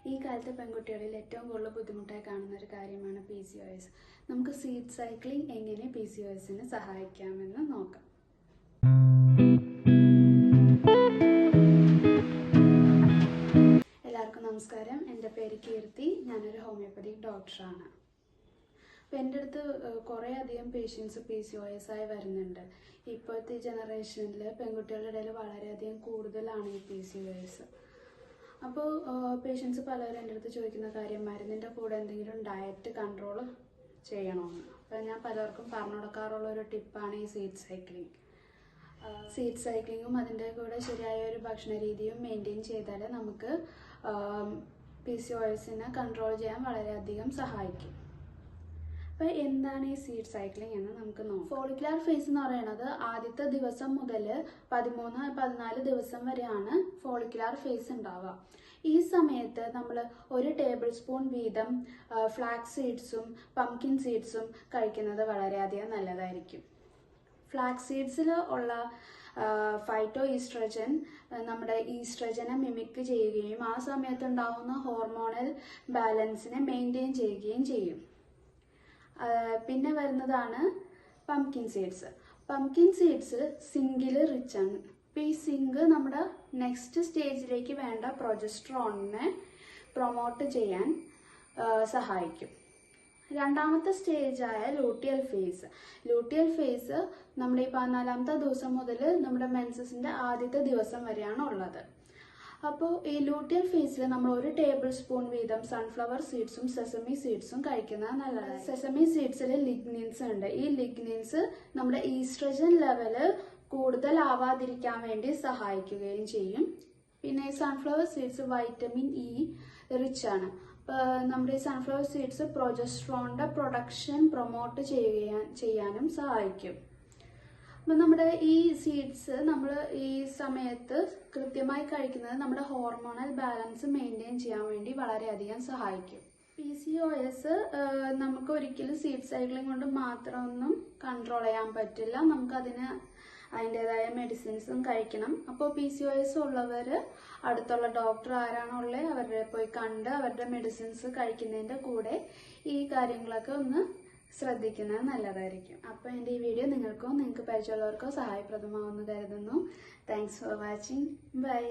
ഈ കാലത്തെ പെൺകുട്ടികളിൽ ഏറ്റവും കൂടുതൽ ബുദ്ധിമുട്ടായി കാണുന്ന ഒരു കാര്യമാണ് PCOS. നമുക്ക് സീഡ് സൈക്ലിംഗ് എങ്ങനെ PCOSനെ സഹായിക്കാമെന്ന് നോക്കാം. എല്ലാവർക്കും നമസ്കാരം. എൻ്റെ പേര് കീർത്തി. ഞാനൊരു ഹോമിയോപ്പതിക് ഡോക്ടറാണ്. അപ്പോൾ എൻ്റെ അടുത്ത് കുറേ അധികം പേഷ്യൻസ് PCOS ആയി വരുന്നുണ്ട്. ഇപ്പോഴത്തെ ജനറേഷനിൽ പെൺകുട്ടികളുടെ ഇടയിൽ വളരെയധികം കൂടുതലാണ് ഈ PCOS. അപ്പോൾ പേഷ്യൻസ് പലരും എൻ്റെ അടുത്ത് ചോദിക്കുന്ന കാര്യം മരുന്നിൻ്റെ കൂടെ എന്തെങ്കിലും ഡയറ്റ് കൺട്രോൾ ചെയ്യണമെന്ന്. അപ്പോൾ ഞാൻ പലർക്കും പറഞ്ഞു കൊടുക്കാറുള്ള ഒരു ടിപ്പാണ് ഈ സീഡ് സൈക്ലിംഗ്. സീഡ് സൈക്ലിങ്ങും അതിൻ്റെ കൂടെ ശരിയായ ഒരു ഭക്ഷണ രീതിയും മെയിൻറ്റെയിൻ ചെയ്താൽ നമുക്ക് PCOSനെ കൺട്രോൾ ചെയ്യാൻ വളരെയധികം സഹായിക്കും. അപ്പോൾ എന്താണ് ഈ സീഡ് സൈക്ലിംഗ് എന്ന് നമുക്ക് നോക്കാം. ഫോളിക്കുലാർ ഫേസ് എന്ന് പറയുന്നത് ആദ്യത്തെ ദിവസം മുതൽ 13-14 ദിവസം വരെയാണ് ഫോളിക്കുലാർ ഫേസ് ഉണ്ടാവുക. ഈ സമയത്ത് നമ്മൾ 1 ടേബിൾ സ്പൂൺ വീതം ഫ്ലാക്സ് സീഡ്സും പംകിൻ സീഡ്സും കഴിക്കുന്നത് വളരെയധികം നല്ലതായിരിക്കും. ഫ്ലാക്സ് സീഡ്സിൽ ഉള്ള ഫൈറ്റോ ഈസ്ട്രജൻ നമ്മുടെ ഈസ്ട്രജനെ മിമിക് ചെയ്യുകയും ആ സമയത്ത് ഉണ്ടാകുന്ന ഹോർമോണൽ ബാലൻസിനെ മെയിൻറ്റെയിൻ ചെയ്യുകയും ചെയ്യും. പിന്നെ വരുന്നതാണ് പംകിൻ സീഡ്സ്. പംകിൻ സീഡ്സ് സിങ്കിൽ റിച്ച് ആണ്. അപ്പോൾ ഈ സിങ്ക് നമ്മുടെ നെക്സ്റ്റ് സ്റ്റേജിലേക്ക് വേണ്ട പ്രൊജസ്ട്രോണിനെ പ്രൊമോട്ട് ചെയ്യാൻ സഹായിക്കും. രണ്ടാമത്തെ സ്റ്റേജായ ലൂട്ടിയൽ ഫേസ്. ലൂട്ടിയൽ ഫേസ് നമ്മുടെ ഈ 14ാമത്തെ ദിവസം മുതൽ നമ്മുടെ മെൻസസിൻ്റെ ആദ്യത്തെ ദിവസം വരെയാണ് ഉള്ളത്. അപ്പോൾ ഈ ലൂട്ടിയൽ ഫേസിൽ നമ്മൾ 1 ടേബിൾ സ്പൂൺ വീതം സൺഫ്ലവർ സീഡ്സും സെസമി സീഡ്സും കഴിക്കുന്നത് നല്ലതാണ്. സെസമി സീഡ്സിൽ ലിഗ്നിൻസ് ഉണ്ട്. ഈ ലിഗ്നിൻസ് നമ്മുടെ ഈസ്ട്രജൻ ലെവല് കൂടുതലാവാതിരിക്കാൻ വേണ്ടി സഹായിക്കുകയും ചെയ്യും. പിന്നെ ഈ sunflower seeds vitamin E rich ആണ്. നമ്മുടെ ഈ സൺഫ്ലവർ സീഡ്സ് പ്രൊജസ്ട്രോണിന്റെ പ്രൊഡക്ഷൻ പ്രൊമോട്ട് ചെയ്യാനും സഹായിക്കും. അപ്പം നമ്മുടെ ഈ സീഡ്സ് നമ്മൾ ഈ സമയത്ത് കൃത്യമായി കഴിക്കുന്നത് നമ്മുടെ ഹോർമോണൽ ബാലൻസ് മെയിൻറ്റെയിൻ ചെയ്യാൻ വേണ്ടി വളരെയധികം സഹായിക്കും. PCOS നമുക്ക് ഒരിക്കലും സീഡ് സൈക്ലിംഗ് കൊണ്ട് മാത്രമൊന്നും കൺട്രോൾ ചെയ്യാൻ പറ്റില്ല. നമുക്കതിന് അതിൻ്റെതായ മെഡിസിൻസും കഴിക്കണം. അപ്പോൾ PCOS ഉള്ളവർ അടുത്തുള്ള ഡോക്ടർ ആരാണുള്ളത് അവരുടെ പോയി കണ്ട് അവരുടെ മെഡിസിൻസ് കഴിക്കുന്നതിൻ്റെ കൂടെ ഈ കാര്യങ്ങളൊക്കെ ഒന്ന് ശ്രദ്ധിക്കുന്നത് നല്ലതായിരിക്കും. അപ്പോൾ എൻ്റെ ഈ വീഡിയോ നിങ്ങൾക്ക് പരിചയമുള്ളവർക്കോ സഹായപ്രദമാവുമെന്ന് കരുതുന്നു. Thanks for watching. ബൈ.